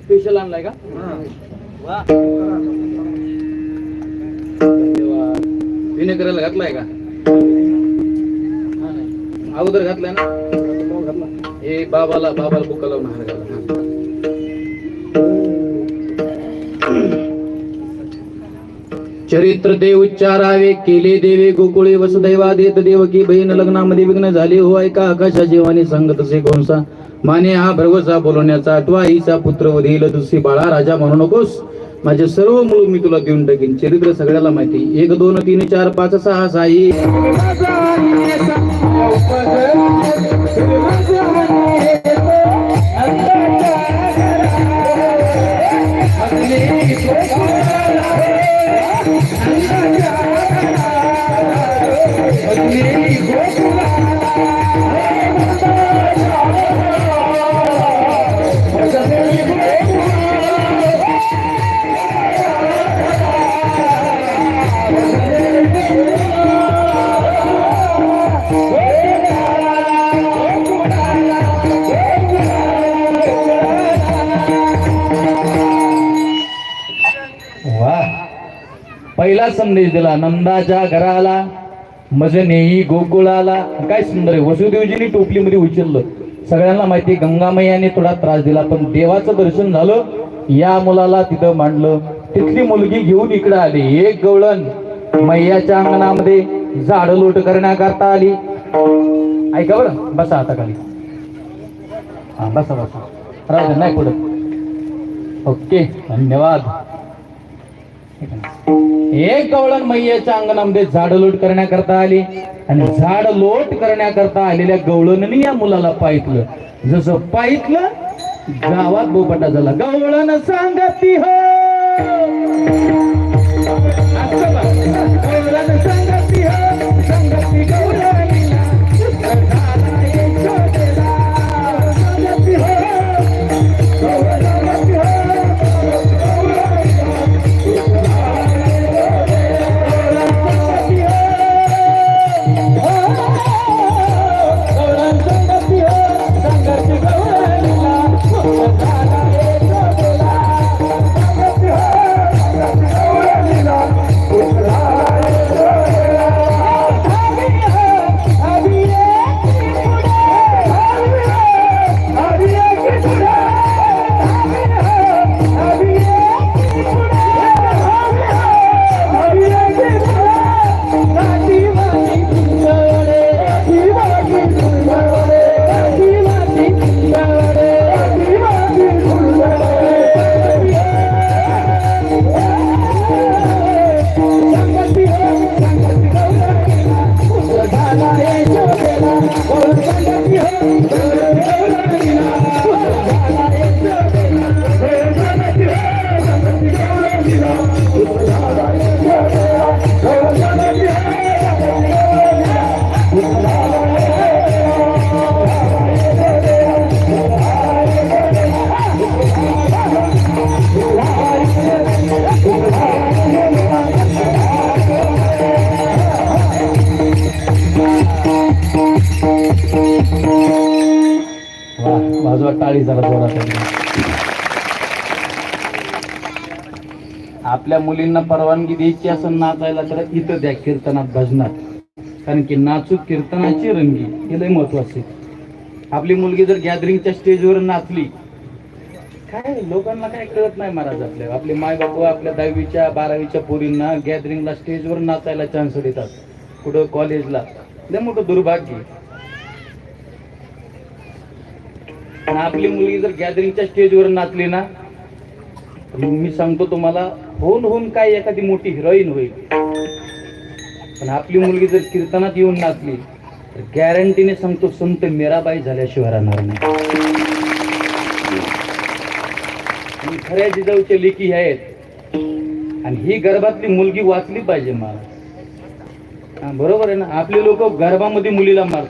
Special आणलाय का? वा, धन्यवाद. विनेकराला घातलाय का? अगोदर घातलाय ना? हे बाबाला बुका लावून हार घाला. चरित्र देव उच्चारावे, केले देवे गोकुळे वसुदैवा देत देवकी बहीण लग्नामध्ये विघ्न झाले हो ऐका आकाशा जीवानी सांगत असे गोंसा माने हा भरवसा बोलवण्याचा आठवा आईचा पुत्र वधील दुसरी बाळा राजा म्हणू नकोस, माझे सर्व मूळ मी तुला देऊन टाकीन. चरित्र सगळ्याला माहिती. 1 2 3 4 5 6 साई पहिला संदेश दिला नंदाच्या घराला मज नेई गोकुळाला. काय सुंदर आहे. वसुदेवजींनी टोपलीमध्ये उचललं. सगळ्यांना माहिती गंगामैयाने थोडा त्रास दिला, पण देवाचं दर्शन झालं. या मुलाला तिथं मांडलं. तिथली मुलगी घेऊन इकडे आली. एक गवळण मैयाच्या अंगणामध्ये झाड लोट करण्याकरता आली. ऐका बरं, बसा आता खाली. हा बसा बसा, राजा नाही पुढं. ओके, धन्यवाद. एक गवळण मैयाच्या अंगणामध्ये झाड लोट करण्याकरता आली आणि झाड लोट करण्याकरता आलेल्या गवळणनी या मुलाला पाहितलं. जसं पाहितलं गावात बोपटा झाला. गवळण सांगती हो, गवळण सांगती हो, सांगती गवळणीला टाळी जरा जोरात. आपल्या मुलींना परवानगी द्यायची असं नाचायला तर इथं द्या, कीर्तनात भजनात. कारण की नाचू कीर्तनाची रंगी हे लय महत्वाचे. आपली मुलगी जर गॅदरिंगच्या स्टेजवर नाचली, काय लोकांना काय कळत नाही महाराज. आपले माय बापू आपल्या 10वीच्या 12वीच्या पोरींना गॅदरिंगला स्टेजवर नाचायला चान्स देतात, कुठं कॉलेजला. लय मोठं दुर्भाग्य. आपली मुलगी जर गॅदरिंगच्या स्टेजवर नाचली ना, मी सांगतो तुम्हाला, होऊन काय एखादी मोठी हिरोईन होईल. पण आपली मुलगी जर कीर्तनात येऊन नाचली तर गॅरंटीने सांगतो संत मीराबाई झाल्याशिवाय राहणार नाही. खऱ्या जिजाऊच्या लेकी आहेत आणि ही गर्भातली मुलगी वाचली पाहिजे मला. बरोबर आहे ना. आपले लोक गर्भामध्ये मुलीला मारतात.